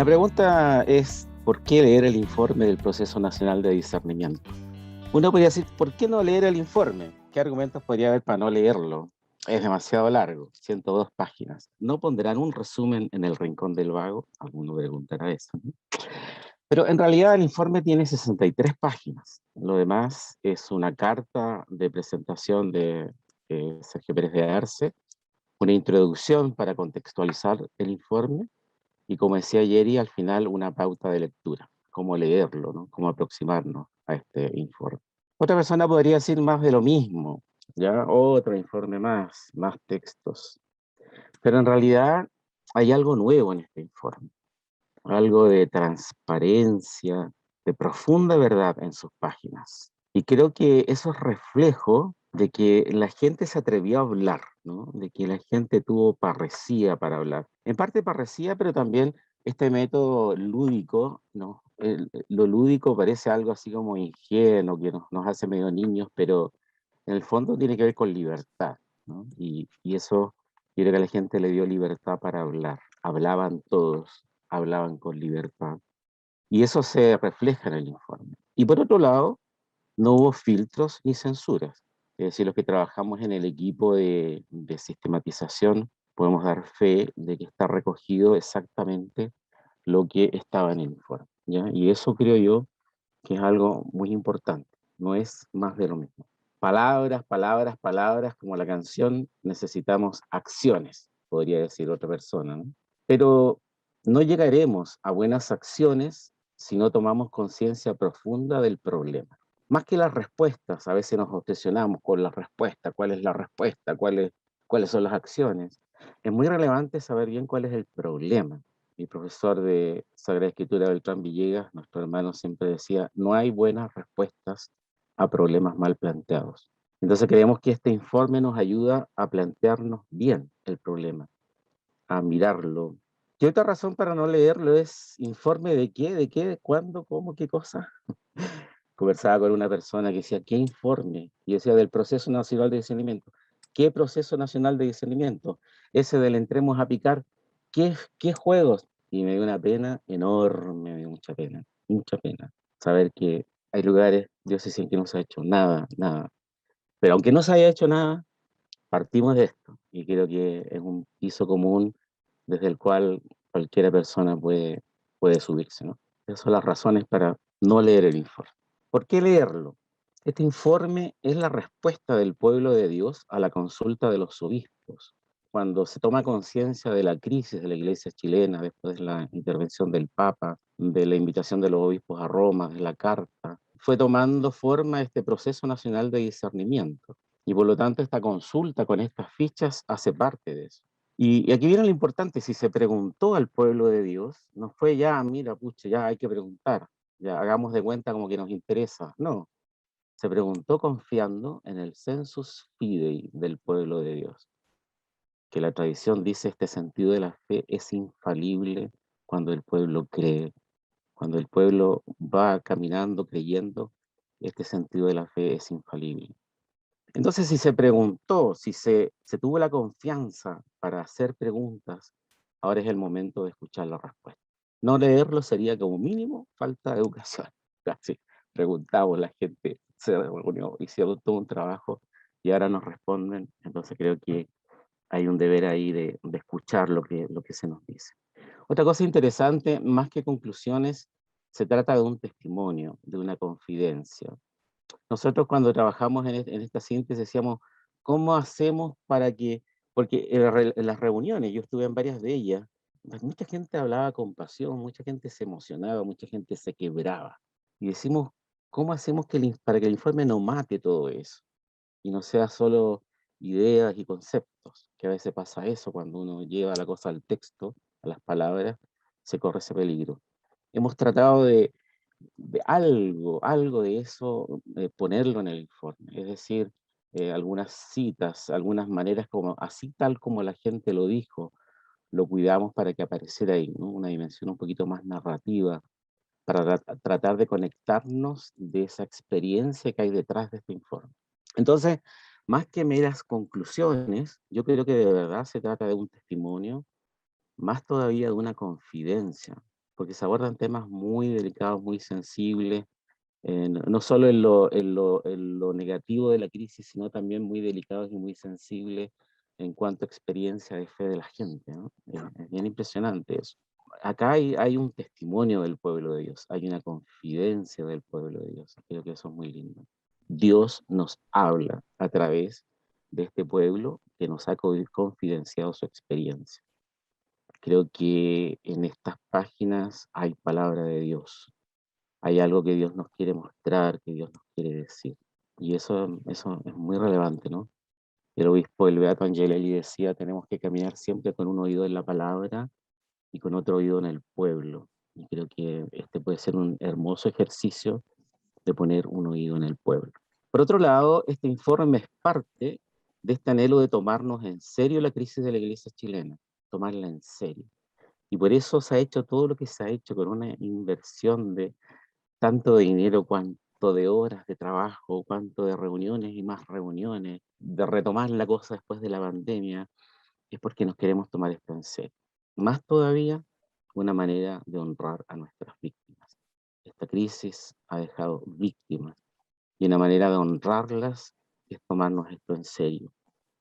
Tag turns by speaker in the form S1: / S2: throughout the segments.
S1: La pregunta es, ¿por qué leer el informe del Proceso Nacional de Discernimiento? Uno podría decir, ¿por qué no leer el informe? ¿Qué argumentos podría haber para no leerlo? Es demasiado largo, 102 páginas. ¿No pondrán un resumen en el rincón del vago? Alguno preguntará eso, ¿no? Pero en realidad el informe tiene 63 páginas. Lo demás es una carta de presentación de Sergio Pérez de Arce, una introducción para contextualizar el informe, y como decía Yeri, al final una pauta de lectura, cómo leerlo, ¿no? Cómo aproximarnos a este informe. Otra persona podría decir más de lo mismo, ¿ya? Otro informe más textos. Pero en realidad hay algo nuevo en este informe, algo de transparencia, de profunda verdad en sus páginas. Y creo que eso es reflejo de que la gente se atrevió a hablar, ¿no? De que la gente tuvo parresía para hablar. En parte parresía, pero también este método lúdico, ¿no? Lo lúdico parece algo así como ingenuo, que nos hace medio niños, pero en el fondo tiene que ver con libertad, ¿no? Y eso, yo creo que a la gente le dio libertad para hablar. Hablaban todos, hablaban con libertad. Y eso se refleja en el informe. Y por otro lado, no hubo filtros ni censuras. Es decir, los que trabajamos en el equipo de sistematización podemos dar fe de que está recogido exactamente lo que estaba en el informe, ¿ya? Y eso creo yo que es algo muy importante. No es más de lo mismo. Palabras, palabras, palabras, como la canción, necesitamos acciones, podría decir otra persona, ¿no? Pero no llegaremos a buenas acciones si no tomamos conciencia profunda del problema. Más que las respuestas, a veces nos obsesionamos con la respuesta, cuál es la respuesta, cuáles son las acciones. Es muy relevante saber bien cuál es el problema. Mi profesor de Sagrada Escritura, Beltrán Villegas, nuestro hermano, siempre decía, no hay buenas respuestas a problemas mal planteados. Entonces creemos que este informe nos ayuda a plantearnos bien el problema, a mirarlo. ¿Qué otra razón para no leerlo es informe de qué, de cuándo, cómo, qué cosa? Conversaba con una persona que decía, ¿qué informe? Y decía, del Proceso Nacional de Discernimiento. ¿Qué Proceso Nacional de Discernimiento? Ese del entremos a picar. ¿Qué juegos? Y me dio una pena enorme, me dio mucha pena. Saber que hay lugares, diócesis, en que no se ha hecho nada, nada. Pero aunque no se haya hecho nada, partimos de esto. Y creo que es un piso común desde el cual cualquier persona puede subirse, ¿no? Esas son las razones para no leer el informe. ¿Por qué leerlo? Este informe es la respuesta del pueblo de Dios a la consulta de los obispos. Cuando se toma conciencia de la crisis de la iglesia chilena, después de la intervención del Papa, de la invitación de los obispos a Roma, de la carta, fue tomando forma este proceso nacional de discernimiento. Y por lo tanto esta consulta con estas fichas hace parte de eso. Y aquí viene lo importante, si se preguntó al pueblo de Dios, no fue ya, mira, pucha, ya hay que preguntar, ya hagamos de cuenta como que nos interesa. No, se preguntó confiando en el sensus fidei del pueblo de Dios, que la tradición dice este sentido de la fe es infalible cuando el pueblo cree, cuando el pueblo va caminando creyendo, este sentido de la fe es infalible. Entonces, si se preguntó, si se tuvo la confianza para hacer preguntas, ahora es el momento de escuchar la respuesta. No leerlo sería como mínimo falta de educación. Casi preguntamos, la gente se reunió, hicieron todo un trabajo y ahora nos responden. Entonces creo que hay un deber ahí de escuchar lo que se nos dice. Otra cosa interesante, más que conclusiones, se trata de un testimonio, de una confidencia. Nosotros cuando trabajamos en esta síntesis decíamos, ¿cómo hacemos para que, porque en las reuniones, yo estuve en varias de ellas, pues mucha gente hablaba con pasión, mucha gente se emocionaba, mucha gente se quebraba. Y decimos, ¿cómo hacemos para que el informe no mate todo eso? Y no sea solo ideas y conceptos, que a veces pasa eso cuando uno lleva la cosa al texto, a las palabras, se corre ese peligro. Hemos tratado de algo de eso, ponerlo en el informe, es decir, algunas citas, algunas maneras como, así tal como la gente lo dijo, lo cuidamos para que apareciera ahí, ¿no? Una dimensión un poquito más narrativa, para tratar de conectarnos de esa experiencia que hay detrás de este informe. Entonces, más que meras conclusiones, yo creo que de verdad se trata de un testimonio, más todavía de una confidencia. porque se abordan temas muy delicados, muy sensibles, no solo en lo negativo de la crisis, sino también muy delicados y muy sensibles en cuanto a experiencia de fe de la gente, ¿no? Es bien impresionante eso. Acá hay un testimonio del pueblo de Dios, hay una confidencia del pueblo de Dios. Creo que eso es muy lindo. Dios nos habla a través de este pueblo que nos ha confidenciado su experiencia. Creo que en estas páginas hay palabra de Dios, hay algo que Dios nos quiere mostrar, que Dios nos quiere decir. Y eso es muy relevante, ¿no? El obispo, el Beato Angelelli decía, tenemos que caminar siempre con un oído en la palabra y con otro oído en el pueblo. Y creo que este puede ser un hermoso ejercicio de poner un oído en el pueblo. Por otro lado, este informe es parte de este anhelo de tomarnos en serio la crisis de la iglesia chilena, tomarla en serio. Y por eso se ha hecho todo lo que se ha hecho con una inversión de tanto de dinero, cuanto de horas de trabajo, cuanto de reuniones y más reuniones, de retomar la cosa después de la pandemia, es porque nos queremos tomar esto en serio. Más todavía, una manera de honrar a nuestras víctimas. Esta crisis ha dejado víctimas y una manera de honrarlas es tomarnos esto en serio.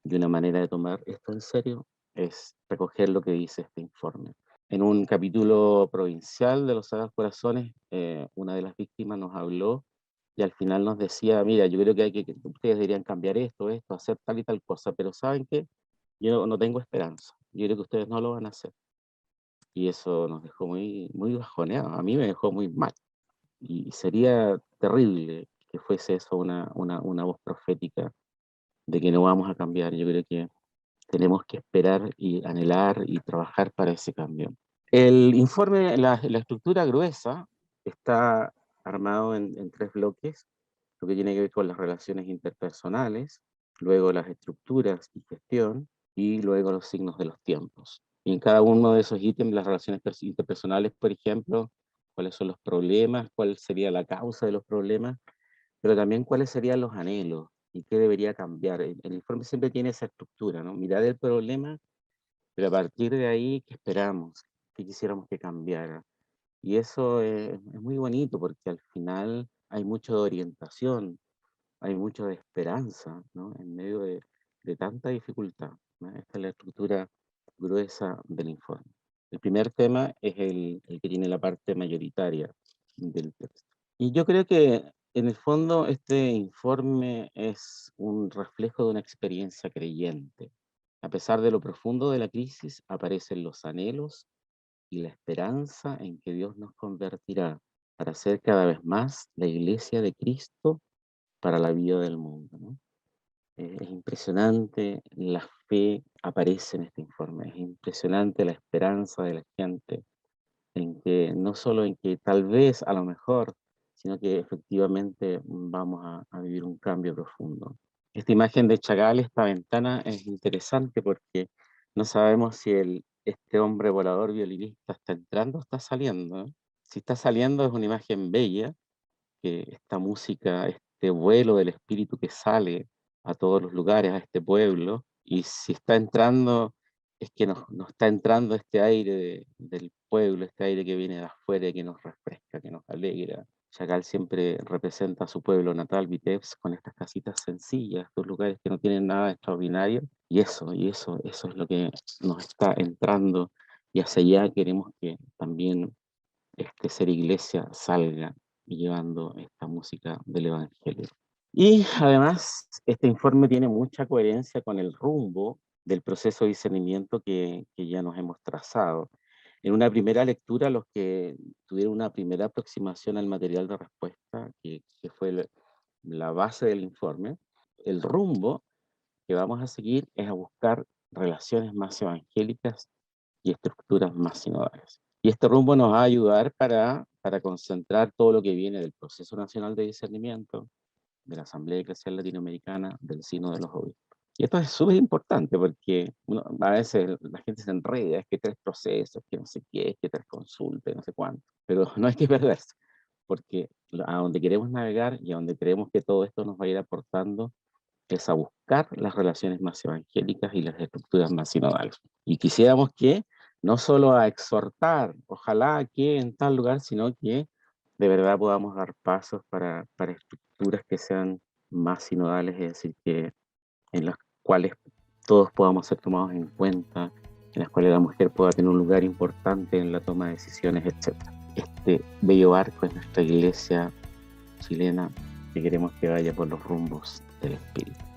S1: Y una manera de tomar esto en serio es recoger lo que dice este informe. En un capítulo provincial de los Sagrados Corazones, una de las víctimas nos habló y al final nos decía, mira, yo creo que ustedes deberían cambiar esto, hacer tal y tal cosa, pero ¿saben qué? Yo no tengo esperanza. Yo creo que ustedes no lo van a hacer. Y eso nos dejó muy, muy bajoneados. A mí me dejó muy mal. Y sería terrible que fuese eso una voz profética de que no vamos a cambiar. Yo creo que tenemos que esperar y anhelar y trabajar para ese cambio. El informe, la estructura gruesa, está armado en tres bloques, lo que tiene que ver con las relaciones interpersonales, luego las estructuras y gestión, y luego los signos de los tiempos. Y en cada uno de esos ítems, las relaciones interpersonales, por ejemplo, cuáles son los problemas, cuál sería la causa de los problemas, pero también cuáles serían los anhelos y qué debería cambiar. El informe siempre tiene esa estructura, ¿no? Mirar el problema, pero a partir de ahí, ¿qué esperamos? ¿Qué quisiéramos que cambiara? Y eso es muy bonito porque al final hay mucho de orientación, hay mucho de esperanza, ¿no? En medio de tanta dificultad, ¿no? Esta es la estructura gruesa del informe. El primer tema es el que tiene la parte mayoritaria del texto. Y yo creo que en el fondo este informe es un reflejo de una experiencia creyente. A pesar de lo profundo de la crisis, aparecen los anhelos y la esperanza en que Dios nos convertirá para ser cada vez más la iglesia de Cristo para la vida del mundo, ¿no? Es impresionante la fe aparece en este informe, es impresionante la esperanza de la gente en que no solo en que tal vez a lo mejor, sino que efectivamente vamos a vivir un cambio profundo. Esta imagen de Chagall, esta ventana, es interesante porque no sabemos si este hombre volador violinista está entrando o está saliendo, ¿no? Si está saliendo es una imagen bella, que esta música, este vuelo del espíritu que sale a todos los lugares, a este pueblo, y si está entrando, es que nos está entrando este aire del pueblo, este aire que viene de afuera y que nos refresca, que nos alegra. Chagall siempre representa a su pueblo natal, Vitebsk, con estas casitas sencillas, estos lugares que no tienen nada extraordinario, y eso es lo que nos está entrando, y hacia allá queremos que también ser iglesia salga llevando esta música del Evangelio. Y además, este informe tiene mucha coherencia con el rumbo del proceso de discernimiento que ya nos hemos trazado. En una primera lectura, los que tuvieron una primera aproximación al material de respuesta, que fue la base del informe, el rumbo que vamos a seguir es a buscar relaciones más evangélicas y estructuras más sinodales. Y este rumbo nos va a ayudar para concentrar todo lo que viene del proceso nacional de discernimiento, de la Asamblea Eclesial Latinoamericana, del Sínodo de los Obispos. Y esto es súper importante porque a veces la gente se enreda, es que tres procesos, que no sé qué, es que tres consultas, no sé cuánto. Pero no hay que perderse, porque a donde queremos navegar y a donde creemos que todo esto nos va a ir aportando es a buscar las relaciones más evangélicas y las estructuras más sinodales. Y quisiéramos que no solo a exhortar, ojalá que en tal lugar, sino que de verdad podamos dar pasos para estructuras que sean más sinodales, es decir, que en las cuales todos podamos ser tomados en cuenta, en las cuales la mujer pueda tener un lugar importante en la toma de decisiones, etc. Este bello barco es nuestra iglesia chilena, que queremos que vaya por los rumbos del espíritu.